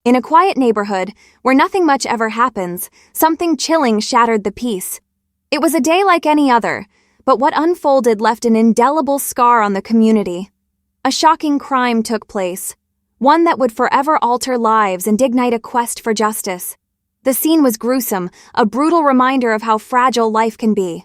In a quiet neighborhood, where nothing much ever happens, something chilling shattered the peace. It was a day like any other, but what unfolded left an indelible scar on the community. A shocking crime took place, one that would forever alter lives and ignite a quest for justice. The scene was gruesome, a brutal reminder of how fragile life can be.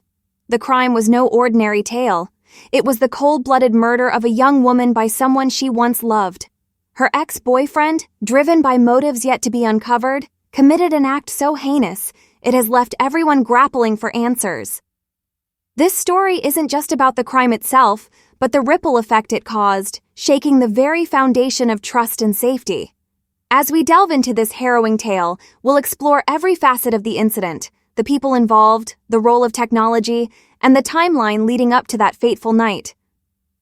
The crime was no ordinary tale. It was the cold-blooded murder of a young woman by someone she once loved. Her ex-boyfriend, driven by motives yet to be uncovered, committed an act so heinous, it has left everyone grappling for answers. This story isn't just about the crime itself, but the ripple effect it caused, shaking the very foundation of trust and safety. As we delve into this harrowing tale, we'll explore every facet of the incident, the people involved, the role of technology, and the timeline leading up to that fateful night.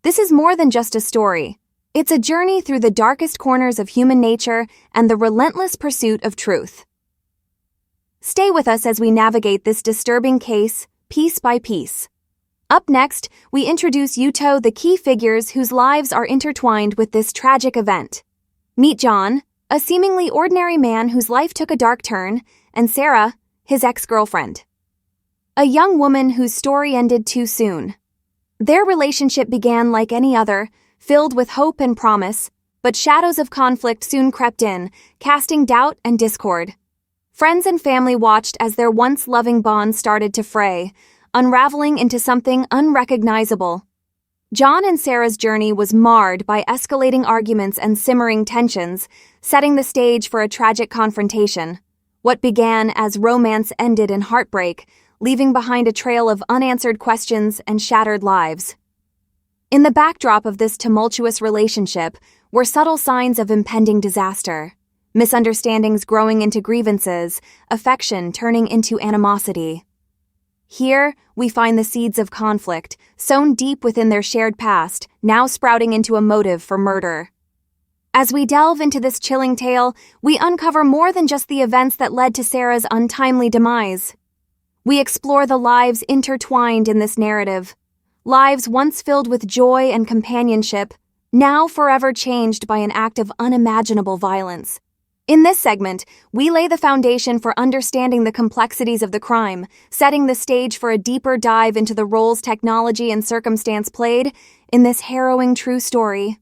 This is more than just a story. It's a journey through the darkest corners of human nature and the relentless pursuit of truth. Stay with us as we navigate this disturbing case, piece by piece. Up next, we introduce you to the key figures whose lives are intertwined with this tragic event. Meet John, a seemingly ordinary man whose life took a dark turn, and Sarah, his ex-girlfriend. A young woman whose story ended too soon. Their relationship began like any other, filled with hope and promise, but shadows of conflict soon crept in, casting doubt and discord. Friends and family watched as their once loving bond started to fray, unraveling into something unrecognizable. John and Sarah's journey was marred by escalating arguments and simmering tensions, setting the stage for a tragic confrontation. What began as romance ended in heartbreak, leaving behind a trail of unanswered questions and shattered lives. In the backdrop of this tumultuous relationship were subtle signs of impending disaster, misunderstandings growing into grievances, affection turning into animosity. Here, we find the seeds of conflict, sown deep within their shared past, now sprouting into a motive for murder. As we delve into this chilling tale, we uncover more than just the events that led to Sarah's untimely demise. We explore the lives intertwined in this narrative. Lives once filled with joy and companionship, now forever changed by an act of unimaginable violence. In this segment, we lay the foundation for understanding the complexities of the crime, setting the stage for a deeper dive into the roles technology and circumstance played in this harrowing true story.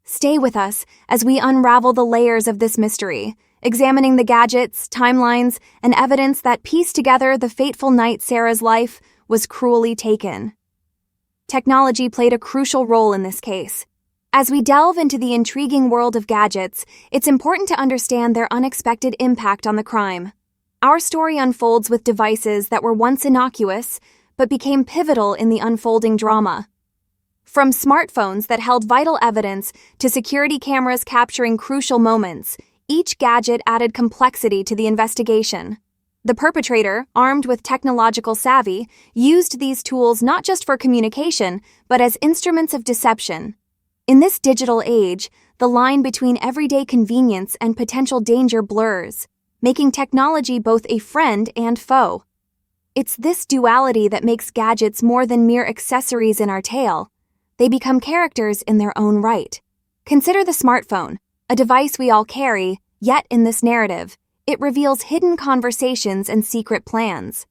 Stay with us as we unravel the layers of this mystery, examining the gadgets, timelines, and evidence that piece together the fateful night Sarah's life was cruelly taken. Technology played a crucial role in this case. As we delve into the intriguing world of gadgets, it's important to understand their unexpected impact on the crime. Our story unfolds with devices that were once innocuous, but became pivotal in the unfolding drama. From smartphones that held vital evidence to security cameras capturing crucial moments, each gadget added complexity to the investigation. The perpetrator, armed with technological savvy, used these tools not just for communication, but as instruments of deception. In this digital age, the line between everyday convenience and potential danger blurs, making technology both a friend and foe. It's this duality that makes gadgets more than mere accessories in our tale. They become characters in their own right. Consider the smartphone, a device we all carry, yet in this narrative, it reveals hidden conversations and secret plans.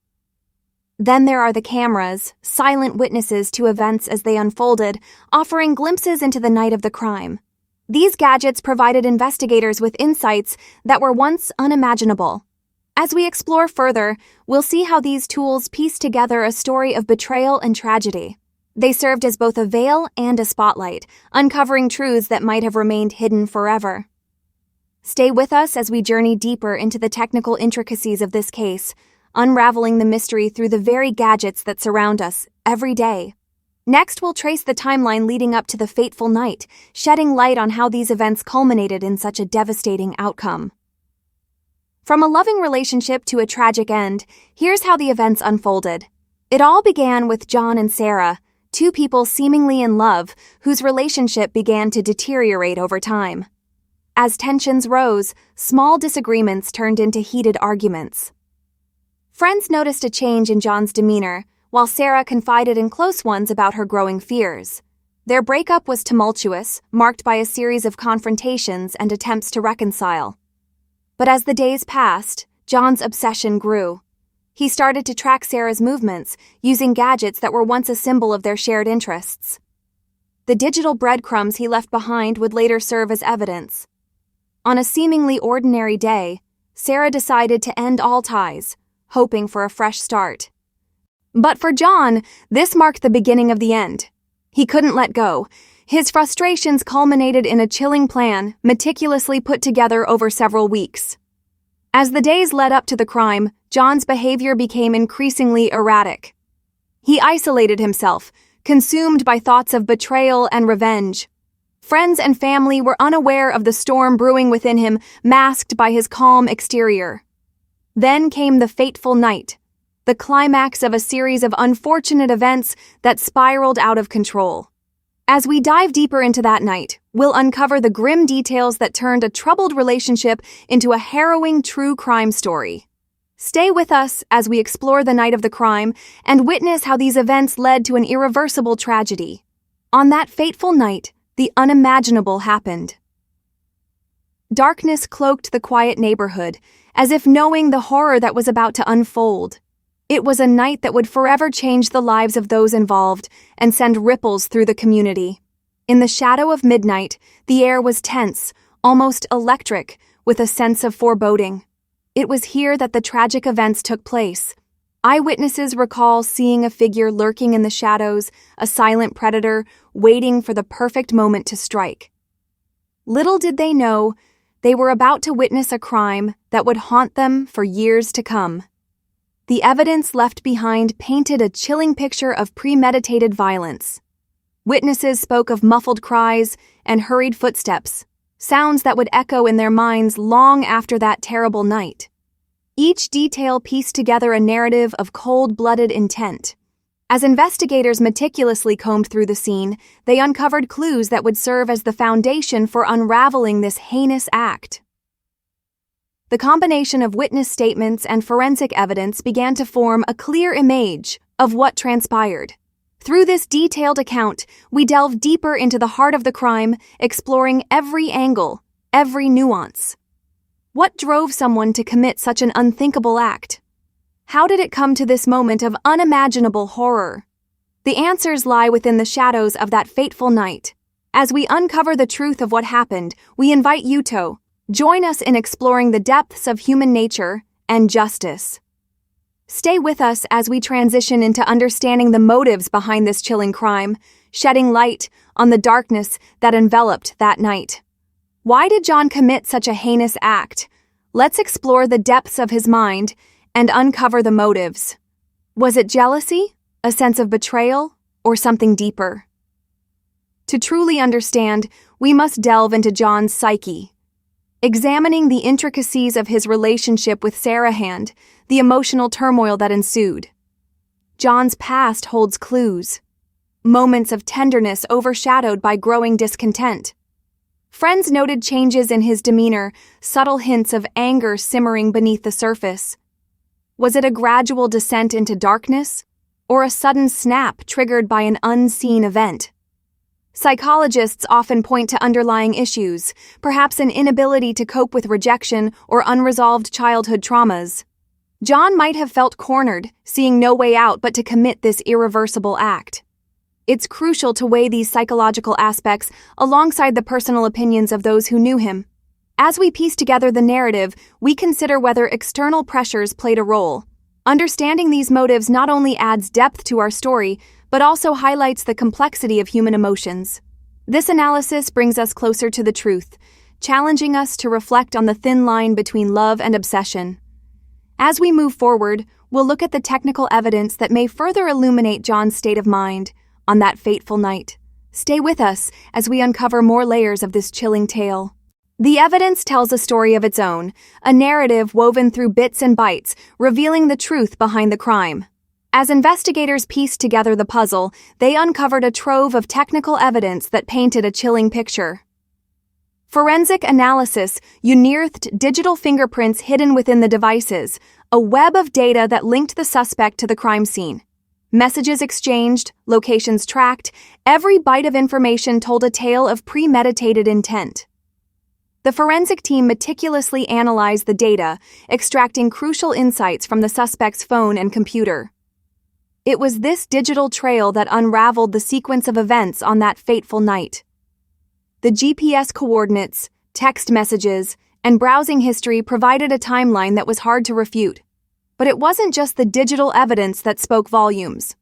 Then there are the cameras, silent witnesses to events as they unfolded, offering glimpses into the night of the crime. These gadgets provided investigators with insights that were once unimaginable. As we explore further, we'll see how these tools piece together a story of betrayal and tragedy. They served as both a veil and a spotlight, uncovering truths that might have remained hidden forever. Stay with us as we journey deeper into the technical intricacies of this case, unraveling the mystery through the very gadgets that surround us every day. Next, we'll trace the timeline leading up to the fateful night, shedding light on how these events culminated in such a devastating outcome. From a loving relationship to a tragic end, here's how the events unfolded. It all began with John and Sarah, two people seemingly in love, whose relationship began to deteriorate over time. As tensions rose, small disagreements turned into heated arguments. Friends noticed a change in John's demeanor, while Sarah confided in close ones about her growing fears. Their breakup was tumultuous, marked by a series of confrontations and attempts to reconcile. But as the days passed, John's obsession grew. He started to track Sarah's movements, using gadgets that were once a symbol of their shared interests. The digital breadcrumbs he left behind would later serve as evidence. On a seemingly ordinary day, Sarah decided to end all ties, hoping for a fresh start. But for John, this marked the beginning of the end. He couldn't let go. His frustrations culminated in a chilling plan, meticulously put together over several weeks. As the days led up to the crime, John's behavior became increasingly erratic. He isolated himself, consumed by thoughts of betrayal and revenge. Friends and family were unaware of the storm brewing within him, masked by his calm exterior. Then came the fateful night, the climax of a series of unfortunate events that spiraled out of control. As we dive deeper into that night, we'll uncover the grim details that turned a troubled relationship into a harrowing true crime story. Stay with us as we explore the night of the crime and witness how these events led to an irreversible tragedy. On that fateful night, the unimaginable happened. Darkness cloaked the quiet neighborhood, as if knowing the horror that was about to unfold. It was a night that would forever change the lives of those involved and send ripples through the community. In the shadow of midnight, the air was tense, almost electric, with a sense of foreboding. It was here that the tragic events took place. Eyewitnesses recall seeing a figure lurking in the shadows, a silent predator waiting for the perfect moment to strike. Little did they know, they were about to witness a crime that would haunt them for years to come. The evidence left behind painted a chilling picture of premeditated violence. Witnesses spoke of muffled cries and hurried footsteps, sounds that would echo in their minds long after that terrible night. Each detail pieced together a narrative of cold-blooded intent. As investigators meticulously combed through the scene, they uncovered clues that would serve as the foundation for unraveling this heinous act. The combination of witness statements and forensic evidence began to form a clear image of what transpired. Through this detailed account, we delve deeper into the heart of the crime, exploring every angle, every nuance. What drove someone to commit such an unthinkable act? How did it come to this moment of unimaginable horror? The answers lie within the shadows of that fateful night. As we uncover the truth of what happened, we invite you to join us in exploring the depths of human nature and justice. Stay with us as we transition into understanding the motives behind this chilling crime, shedding light on the darkness that enveloped that night. Why did John commit such a heinous act? Let's explore the depths of his mind and uncover the motives. Was it jealousy, a sense of betrayal, or something deeper? To truly understand, we must delve into John's psyche. Examining the intricacies of his relationship with Sarah and the emotional turmoil that ensued. John's past holds clues. Moments of tenderness overshadowed by growing discontent. Friends noted changes in his demeanor, subtle hints of anger simmering beneath the surface. Was it a gradual descent into darkness, or a sudden snap triggered by an unseen event? Psychologists often point to underlying issues, perhaps an inability to cope with rejection or unresolved childhood traumas. John might have felt cornered, seeing no way out but to commit this irreversible act. It's crucial to weigh these psychological aspects alongside the personal opinions of those who knew him. As we piece together the narrative, we consider whether external pressures played a role. Understanding these motives not only adds depth to our story, but also highlights the complexity of human emotions. This analysis brings us closer to the truth, challenging us to reflect on the thin line between love and obsession. As we move forward, we'll look at the technical evidence that may further illuminate John's state of mind on that fateful night. Stay with us as we uncover more layers of this chilling tale. The evidence tells a story of its own, a narrative woven through bits and bytes, revealing the truth behind the crime. As investigators pieced together the puzzle, they uncovered a trove of technical evidence that painted a chilling picture. Forensic analysis unearthed digital fingerprints hidden within the devices, a web of data that linked the suspect to the crime scene. Messages exchanged, locations tracked, every byte of information told a tale of premeditated intent. The forensic team meticulously analyzed the data, extracting crucial insights from the suspect's phone and computer. It was this digital trail that unraveled the sequence of events on that fateful night. The GPS coordinates, text messages, and browsing history provided a timeline that was hard to refute. But it wasn't just the digital evidence that spoke volumes.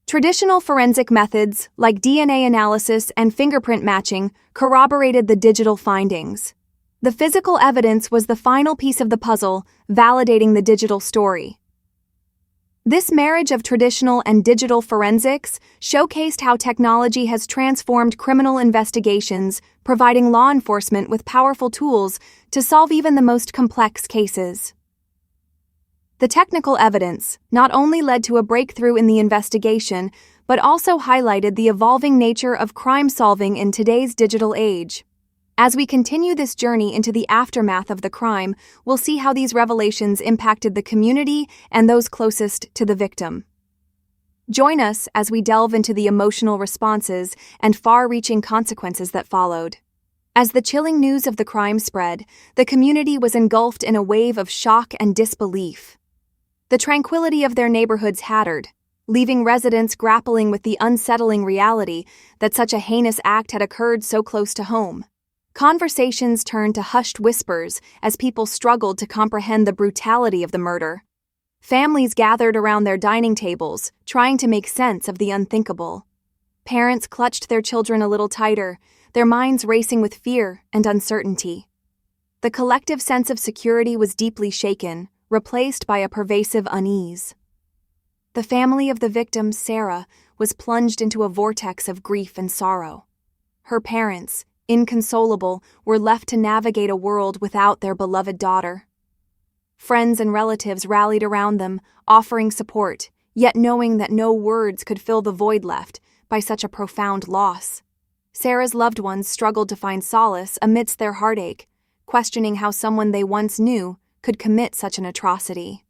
Traditional forensic methods, like DNA analysis and fingerprint matching, corroborated the digital findings. The physical evidence was the final piece of the puzzle, validating the digital story. This marriage of traditional and digital forensics showcased how technology has transformed criminal investigations, providing law enforcement with powerful tools to solve even the most complex cases. The technical evidence not only led to a breakthrough in the investigation, but also highlighted the evolving nature of crime solving in today's digital age. As we continue this journey into the aftermath of the crime, we'll see how these revelations impacted the community and those closest to the victim. Join us as we delve into the emotional responses and far-reaching consequences that followed. As the chilling news of the crime spread, the community was engulfed in a wave of shock and disbelief. The tranquility of their neighborhoods shattered, leaving residents grappling with the unsettling reality that such a heinous act had occurred so close to home. Conversations turned to hushed whispers as people struggled to comprehend the brutality of the murder. Families gathered around their dining tables, trying to make sense of the unthinkable. Parents clutched their children a little tighter, their minds racing with fear and uncertainty. The collective sense of security was deeply shaken, replaced by a pervasive unease. The family of the victim, Sarah, was plunged into a vortex of grief and sorrow. Her parents, inconsolable, were left to navigate a world without their beloved daughter. Friends and relatives rallied around them, offering support, yet knowing that no words could fill the void left by such a profound loss. Sarah's loved ones struggled to find solace amidst their heartache, questioning how someone they once knew could commit such an atrocity.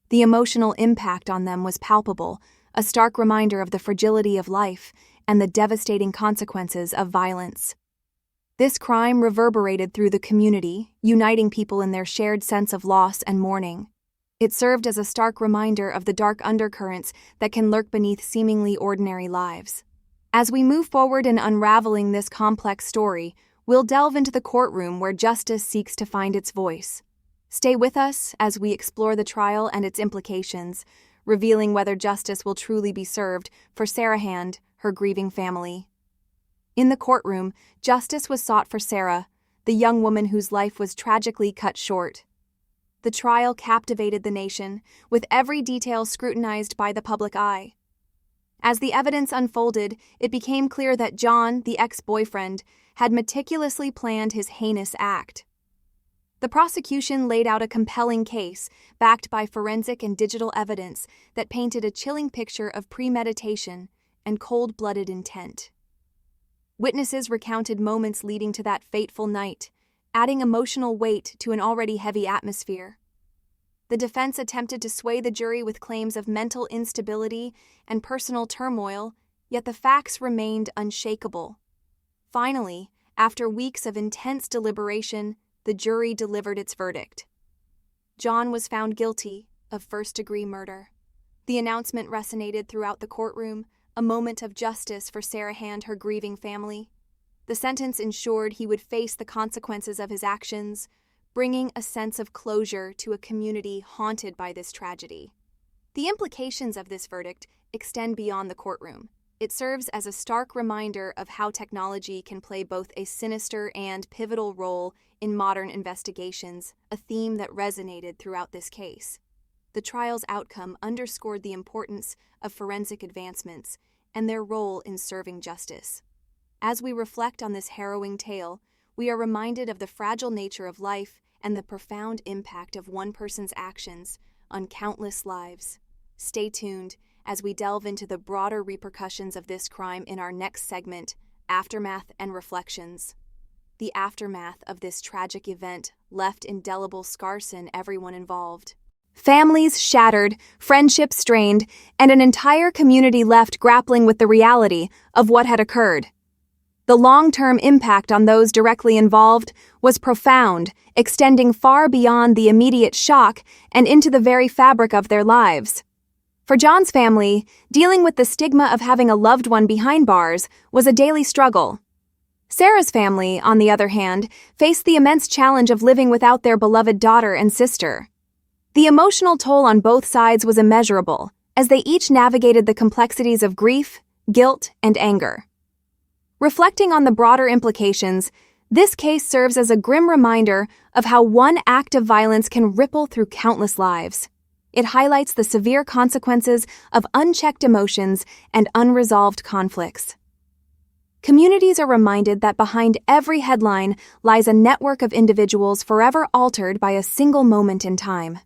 The emotional impact on them was palpable, a stark reminder of the fragility of life and the devastating consequences of violence. This crime reverberated through the community, uniting people in their shared sense of loss and mourning. It served as a stark reminder of the dark undercurrents that can lurk beneath seemingly ordinary lives. As we move forward in unraveling this complex story, we'll delve into the courtroom where justice seeks to find its voice. Stay with us as we explore the trial and its implications, revealing whether justice will truly be served for Sarah and her grieving family. In the courtroom, justice was sought for Sarah, the young woman whose life was tragically cut short. The trial captivated the nation, with every detail scrutinized by the public eye. As the evidence unfolded, it became clear that John, the ex-boyfriend, had meticulously planned his heinous act. The prosecution laid out a compelling case, backed by forensic and digital evidence that painted a chilling picture of premeditation and cold-blooded intent. Witnesses recounted moments leading to that fateful night, adding emotional weight to an already heavy atmosphere. The defense attempted to sway the jury with claims of mental instability and personal turmoil, yet the facts remained unshakable. Finally, after weeks of intense deliberation, the jury delivered its verdict. John was found guilty of first-degree murder. The announcement resonated throughout the courtroom, a moment of justice for Sarah and her grieving family. The sentence ensured he would face the consequences of his actions, bringing a sense of closure to a community haunted by this tragedy. The implications of this verdict extend beyond the courtroom. It serves as a stark reminder of how technology can play both a sinister and pivotal role in modern investigations, a theme that resonated throughout this case. The trial's outcome underscored the importance of forensic advancements and their role in serving justice. As we reflect on this harrowing tale, we are reminded of the fragile nature of life and the profound impact of one person's actions on countless lives. Stay tuned as we delve into the broader repercussions of this crime in our next segment, Aftermath and Reflections. The aftermath of this tragic event left indelible scars in everyone involved. Families shattered, friendships strained, and an entire community left grappling with the reality of what had occurred. The long-term impact on those directly involved was profound, extending far beyond the immediate shock and into the very fabric of their lives. For John's family, dealing with the stigma of having a loved one behind bars was a daily struggle. Sarah's family, on the other hand, faced the immense challenge of living without their beloved daughter and sister. The emotional toll on both sides was immeasurable, as they each navigated the complexities of grief, guilt, and anger. Reflecting on the broader implications, this case serves as a grim reminder of how one act of violence can ripple through countless lives. It highlights the severe consequences of unchecked emotions and unresolved conflicts. Communities are reminded that behind every headline lies a network of individuals forever altered by a single moment in time.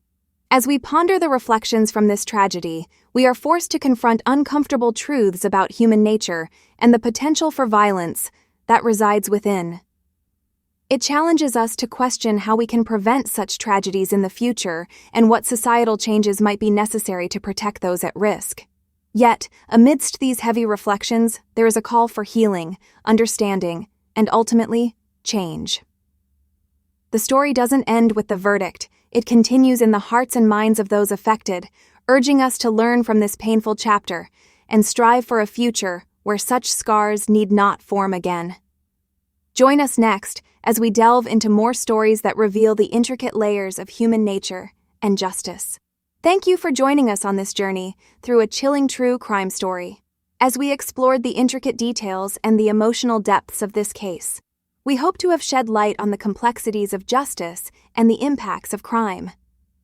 As we ponder the reflections from this tragedy, we are forced to confront uncomfortable truths about human nature and the potential for violence that resides within. It challenges us to question how we can prevent such tragedies in the future and what societal changes might be necessary to protect those at risk. Yet, amidst these heavy reflections, there is a call for healing, understanding, and ultimately, change. The story doesn't end with the verdict. It continues in the hearts and minds of those affected, urging us to learn from this painful chapter and strive for a future where such scars need not form again. Join us next as we delve into more stories that reveal the intricate layers of human nature and justice. Thank you for joining us on this journey through a chilling true crime story. As we explored the intricate details and the emotional depths of this case, we hope to have shed light on the complexities of justice and the impacts of crime.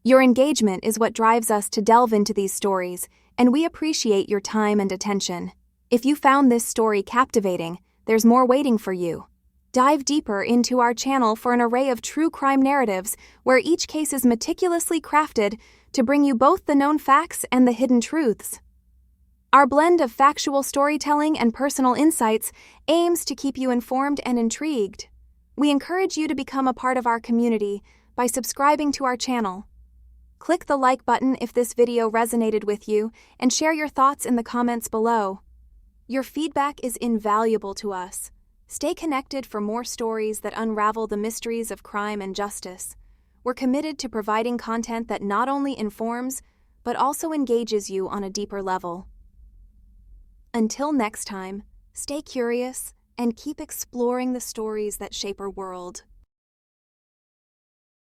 Your engagement is what drives us to delve into these stories, and we appreciate your time and attention. If you found this story captivating, there's more waiting for you. Dive deeper into our channel for an array of true crime narratives where each case is meticulously crafted to bring you both the known facts and the hidden truths. Our blend of factual storytelling and personal insights aims to keep you informed and intrigued. We encourage you to become a part of our community by subscribing to our channel. Click the like button if this video resonated with you and share your thoughts in the comments below. Your feedback is invaluable to us. Stay connected for more stories that unravel the mysteries of crime and justice. We're committed to providing content that not only informs, but also engages you on a deeper level. Until next time, stay curious and keep exploring the stories that shape our world.